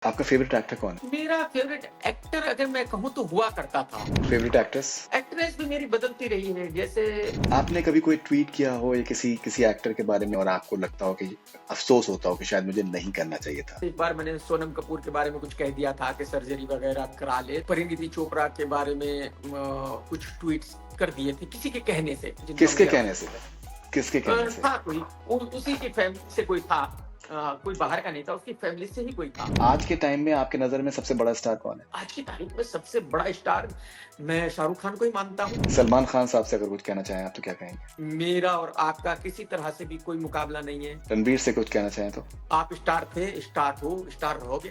आपका favourite actor कौन है? मेरा फेवरेट एक्टर अगर मैं कहूँ तो हुआ करता था। Favourite actress? एक्ट्रेस भी मेरी बदलती रही है, जैसे आपने कभी कोई ट्वीट किया हो या किसी किसी एक्टर के बारे में और आपको लगता हो कि अफ़सोस होता हो कि शायद मुझे नहीं करना चाहिए था? एक बार मैंने सोनम कपूर के बारे में कुछ कह दिया था कि सर्जरी वगैरह करा ले। परिणीति चोपड़ा के बारे में कुछ ट्वीट्स कर दिए थे किसी के कहने से, जिनका किसके मुझे कहने से? किसके कहने से? था कोई उसी की फैमिली से कोई था। कोई बाहर का नहीं था, उसकी फैमिली से ही कोई था। आज के टाइम में आपकी नज़र में सबसे बड़ा स्टार कौन है? आज की तारीख में सबसे बड़ा स्टार मैं शाहरुख खान को ही मानता हूँ। सलमान खान साहब से अगर कुछ कहना चाहें आप तो क्या कहेंगे? मेरा और आपका किसी तरह से भी कोई मुकाबला नहीं है। रणबीर से कुछ कहना चाहें तो? आप स्टार थे, स्टार हो, स्टार रहोगे।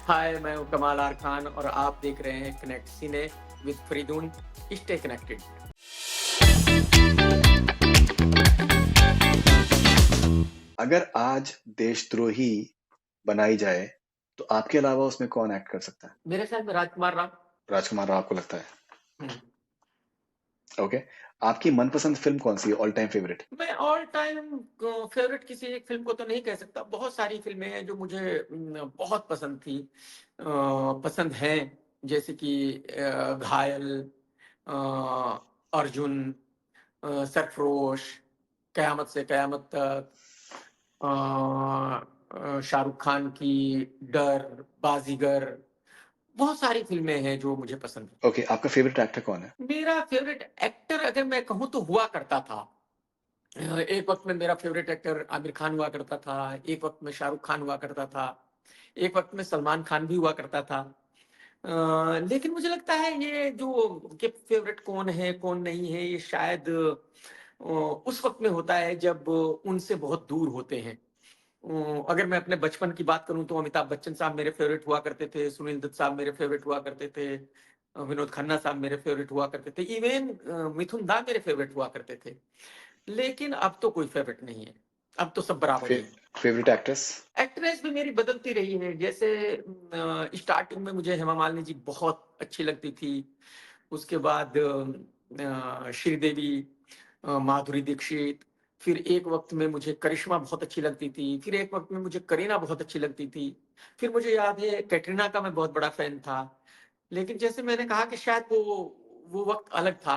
हाय, मैं हूँ कमाल आर खान और आप देख रहे हैं connect cine with Faridoon. Stay connected. अगर आज देशद्रोही बनाई जाए, तो आपके अलावा उसमें कौन एक्ट कर सकता है? मेरे ख्याल में राजकुमार राव। राजकुमार राव आपको लगता है? हम्म। ओके। आपकी मनपसंद फ़िल्म कौन-सी है? All time favourite? मैं ऑल टाइम फेवरेट किसी एक फिल्म को तो नहीं कह सकता। बहुत सारी फिल्में हैं जो मुझे बहुत पसंद थी, पसंद हैं। जैसे कि घायल, अ, अर्जुन, सरफरोश, कयामत से कयामत तक, शाहरुख खान की डर, बाजीगर। बहुत सारी फिल्में हैं जो मुझे पसंद है। ओके, आपका फ़ेवरेट एक्टर कौन है? मेरा फेवरेट एक्टर अगर मैं कहूँ तो हुआ करता था। एक वक़्त में मेरा फ़ेवरेट एक्टर आमिर खान हुआ करता था, एक वक़्त में शाहरुख खान हुआ करता था, एक वक़्त में सलमान खान भी हुआ करता था। लेकिन मुझे लगता है ये जो कि फ़ेवरेट कौन है, कौन नहीं है, ये शायद उस वक़्त में होता है जब उनसे बहुत दूर होते हैं। अगर मैं अपने बचपन की बात करूँ तो अमिताभ बच्चन साहब मेरे फ़ेवरेट हुआ करते थे, सुनील दत्त साहब मेरे फ़ेवरेट हुआ करते थे, विनोद खन्ना साहब मेरे फ़ेवरेट हुआ करते थे, इवेन मिथुन दा मेरे फ़ेवरेट हुआ करते थे। लेकिन अब तो कोई फ़ेवरेट नहीं है, अब तो सब बराबर फे ही हैं। Favourite actress? एक्ट्रेस भी मेरी बदलती रही है, जैसे स्टार्टिंग में मुझे हेमा मालिनी जी बहुत अच्छी लगती थी। उसके बाद श्रीदेवी, माधुरी दीक्षित, फिर एक वक़्त में मुझे करिश्मा बहुत अच्छी लगती थी, फिर एक वक़्त में मुझे करीना बहुत अच्छी लगती थी। फिर मुझे याद है कैटरीना का मैं बहुत बड़ा फ़ैन था। लेकिन जैसे मैंने कहा कि शायद वो वक़्त अलग था।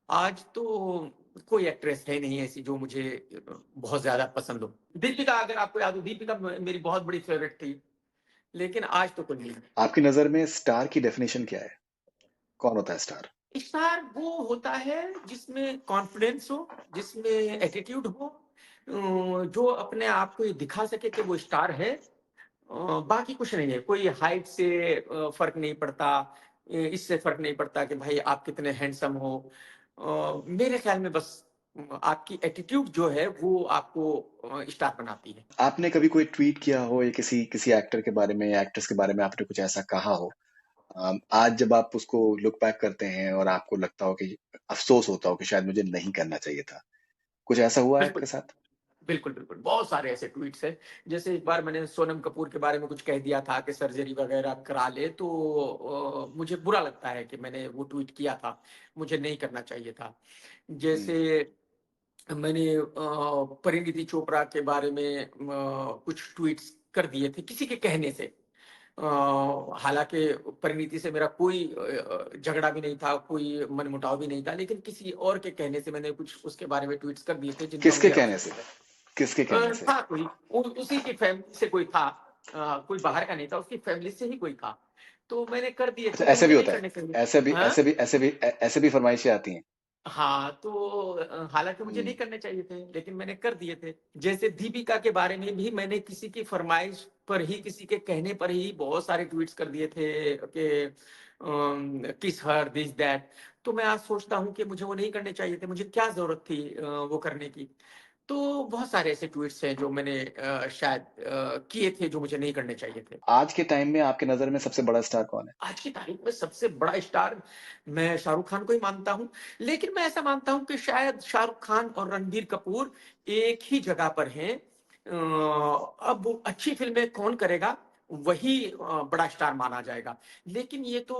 आज तो कोई एक्ट्रेस है नहीं ऐसी जो मुझे बहुत ज़्यादा पसंद हो। दीपिका, अगर आपको याद हो, दीपिका मेरी बहुत बड़ी फ़ेवरेट थी, लेकिन आज तो कोई नहीं है। आपकी नज़र में स्टार की डेफिनिशन क्या है? कौन होता है स्टार? स्टार वो होता है जिसमें कॉन्फिडेंस हो, जिसमें एटीट्यूड हो, जो अपने आप को ये दिखा सके कि वो स्टार है। बाकी कुछ नहीं है, कोई हाइट से फ़र्क नहीं पड़ता, इससे फ़र्क नहीं पड़ता कि भाई आप कितने हैंडसम हो। मेरे ख़्याल में बस आपकी एटीट्यूड जो है वो आपको स्टार बनाती है। आपने कभी कोई ट्वीट किया हो या किसी किसी एक्टर के बारे में या एक्ट्रेस के बारे में आपने कुछ ऐसा कहा हो, आज जब आप उसको लुक बैक करते हैं और आपको लगता हो कि अफ़सोस होता हो कि शायद मुझे नहीं करना चाहिए था। कुछ ऐसा हुआ है आपके बिल्कुल। साथ? बिल्कुल, बिल्कुल। बहुत सारे ऐसे ट्वीट्स हैं। जैसे एक बार मैंने सोनम कपूर के बारे में कुछ कह दिया था कि सर्जरी वग़ैरह करा ले, तो मुझे बुरा लगता है कि मैंने वो ट्वीट किया था। मुझे नहीं करना चाहिए था। हुँ। जैसे मैंने परिणीति चोपड़ा के बारे में कुछ ट्वीट्स कर दिए थे किसी के कहने से। हालाँकि परिणीति से मेरा कोई झगड़ा भी नहीं था, कोई मनमुटाव भी नहीं था, लेकिन किसी और के कहने से मैंने कुछ उसके बारे में ट्वीट्स कर दिए थे जिनका किसके मुझे कहने से? अफ़सोस है। किसके कहने से? था कोई, उसी की फैमिली से कोई था। कोई बाहर का नहीं था, उसकी फैमिली से ही कोई था। तो मैंने कर दिए अच्छा थे, जो ऐसा मुझे भी नहीं होता है? करने चाहिए। ऐसे भी हाँ? ऐसे भी ऐसे भी ऐसे भी फ़रमाइशें आती हैं? हाँ, तो हालाँकि मुझे हुँ। नहीं करने चाहिए थे, लेकिन मैंने कर दिए थे। जैसे दीपिका के बारे में भी मैंने किसी की फ़रमाइश पर ही, किसी के कहने पर ही बहुत सारे ट्वीट्स कर दिए थे कि किस हर, दिस दैट। तो मैं आज सोचता हूँ कि मुझे वो नहीं करने चाहिए थे, मुझे क्या ज़रूरत थी वो करने की। तो बहुत सारे ऐसे ट्वीट्स हैं जो मैंने शायद किए थे जो मुझे नहीं करने चाहिए थे। आज के टाइम में आपकी नज़र में सबसे बड़ा स्टार कौन है? आज की तारीख में सबसे बड़ा स्टार मैं शाहरुख खान को ही मानता हूँ। लेकिन मैं ऐसा मानता हूँ कि शायद शाहरुख खान और रणबीर कपूर एक ही जगह पर हैं। अब अच्छी फ़िल्में कौन करेगा, वही बड़ा स्टार माना जाएगा। लेकिन ये तो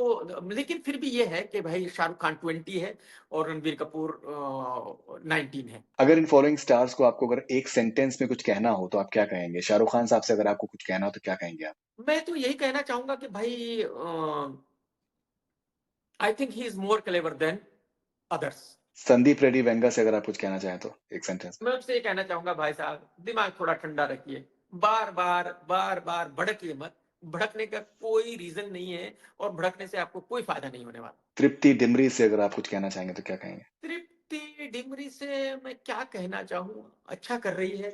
लेकिन फिर भी ये है कि भाई शाहरुख खान 20 है और रणबीर कपूर 19 है। अगर इन फॉलोइंग स्टार्स को आपको अगर एक सेंटेंस में कुछ कहना हो तो आप क्या कहेंगे? शाहरुख खान साहब से अगर आपको कुछ कहना हो तो क्या कहेंगे आप? मैं तो यही कहना चाहूँगा कि भाई I think he is more clever than others. Sandeep Reddy Venga से अगर आप कुछ कहना चाहें तो एक सेंटेंस में? मैं उनसे ये कहना चाहूँगा भाई साहब दिमाग थोड़ा ठंडा रखिए। बार-बार भड़किए मत। भड़कने का कोई रीज़न नहीं है और भड़कने से आपको कोई फ़ायदा नहीं होने वाला। तृप्ति डिमरी से अगर आप कुछ कहना चाहेंगे तो क्या कहेंगे? तृप्ति डिमरी से मैं क्या कहना चाहूँ, अच्छा कर रही है,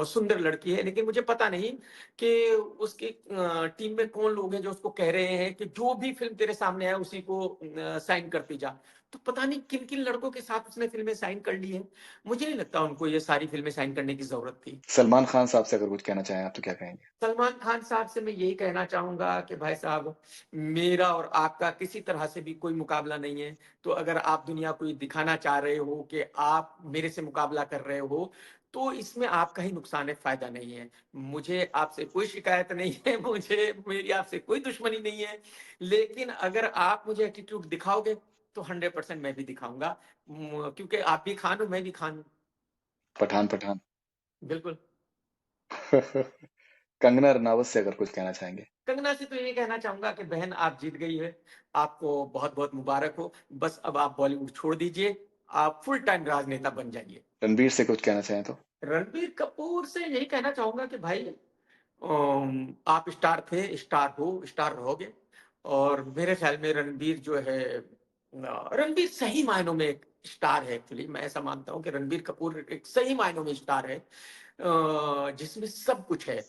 सुंदर लड़की है, लेकिन मुझे पता नहीं कि उसकी टीम में कौन लोग हैं जो उसको कह रहे हैं कि जो भी फ़िल्म तेरे सामने आए उसी को साइन करती जा। तो पता नहीं किन-किन लड़कों के साथ उसने फ़िल्में साइन कर ली हैं। मुझे नहीं लगता उनको ये सारी फ़िल्में साइन करने की ज़रूरत थी। सलमान खान साहब से अगर कुछ कहना चाहें आप तो क्या कहेंगे? सलमान खान साहब से मैं यही कहना चाहूँगा कि भाई साहब, मेरा और आपका किसी तरह से भी कोई मुकाबला नहीं है। तो अगर आप दुनिया को ये दिखाना चाह रहे हो कि आप मेरे से मुकाबला कर रहे हो, तो इसमें आपका ही नुकसान है, फ़ायदा नहीं है। मुझे आपसे कोई शिकायत नहीं है, मुझे मेरी आपसे कोई दुश्मनी नहीं है। लेकिन अगर आप मुझे एटीट्यूड दिखाओगे, तो 100% मैं भी दिखाऊँगा। क्योंकि आप भी खान हो, मैं भी खान हूँ। पठान पठान। बिल्कुल। कंगना रनावत से अगर कुछ कहना चाहेंगे? कंगना से तो ये कहना चाहूँगा कि बहन आप जीत गई है। आपको बहुत-बहुत मुबारक हो। बस अब आप बॉलीवुड छोड़ दीजिए। आप फुल टाइम राजनेता बन जाइए। रणवीर से कुछ कहना चाहें तो? रणबीर कपूर से यही कहना चाहूँगा कि भाई आप स्टार थे, स्टार हो, स्टार रहोगे और मेरे ख़्याल में रणबीर जो है रणबीर सही मायनों में एक स्टार है एक्चुअली। मैं ऐसा मानता हूँ कि रणबीर कपूर एक सही मायनों में स्टार है। जिसमें सब कुछ है।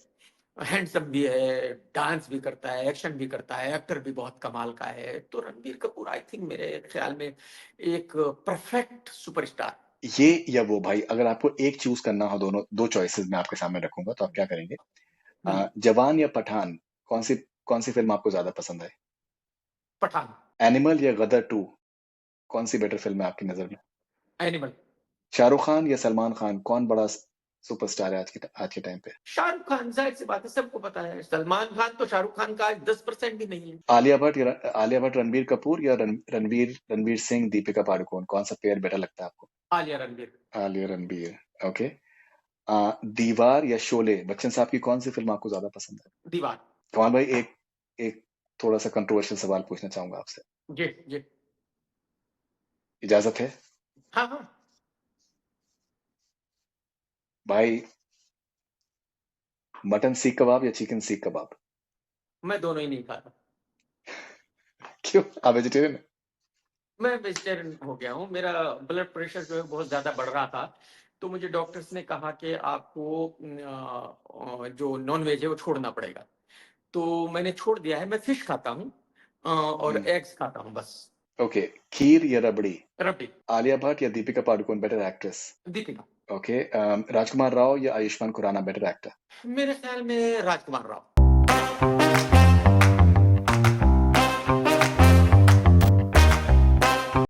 हैंडसम भी है, डांस भी करता है, एक्शन भी करता है, एक्टर भी बहुत कमाल का है। तो रणबीर कपूर आई थिंक मेरे ख़्याल में एक परफेक्ट सुपरस्टार। ये या वो भाई अगर आपको एक चूज़ करना हो दोनों 2 चॉइसेस मैं आपके सामने रखूँगा तो आप क्या करेंगे? हुँ, जवान या पठान कौन-सी फ़िल्म आपको ज़्यादा पसंद है? पठान, एनिमल या गदर 2 कौन-सी बेटर फ़िल्म है आपकी नज़र में? एनिमल। शाहरुख खान या सलमान खान कौन बड़ा सुपरस्टार है आज के टाइम पे? शाहरुख खान ज़ाहिर-सी बात है सबको पता है। सलमान खान तो शाहरुख खान का आज 10% भी नहीं है। आलिया भट्ट रणबीर कपूर या रणवीर सिंह दीपिका पादुकोण कौन-सा पेयर बेटर लगता है आपको? आलिया रणबीर। आलिया रणबीर, ओके। दीवार या शोले बच्चन साहब की कौन-सी फ़िल्म आपको ज़्यादा पसंद है? दीवार। कमाल भाई एक एक थोड़ा-सा कंट्रोवर्शियल सवाल पूछना चाहूँगा आपसे, जी, जी। इजाज़त है? हाँ, हाँ। भाई मटन सीख कबाब या चिकन सीख कबाब? मैं दोनों ही नहीं खाता। क्यों? आप वेजिटेरियन हैं? मैं वेजिटेरियन हो गया हूँ। मेरा ब्लड प्रेशर जो है बहुत ज़्यादा बढ़ रहा था। तो मुझे डॉक्टर्स ने कहा कि आपको जो नॉन-वेज है वो छोड़ना पड़ेगा। तो मैंने छोड़ दिया है। मैं फिश खाता हूँ और हुँ, एग्स खाता हूँ बस। ओके। खीर या रबड़ी? रबड़ी, आलिया भट्ट या Deepika Padukone better actress? Deepika. Okay. Rajkummar Rao या आयुष्मान खुराना बेटर एक्टर? मेरे ख़्याल में राजकुमार राव।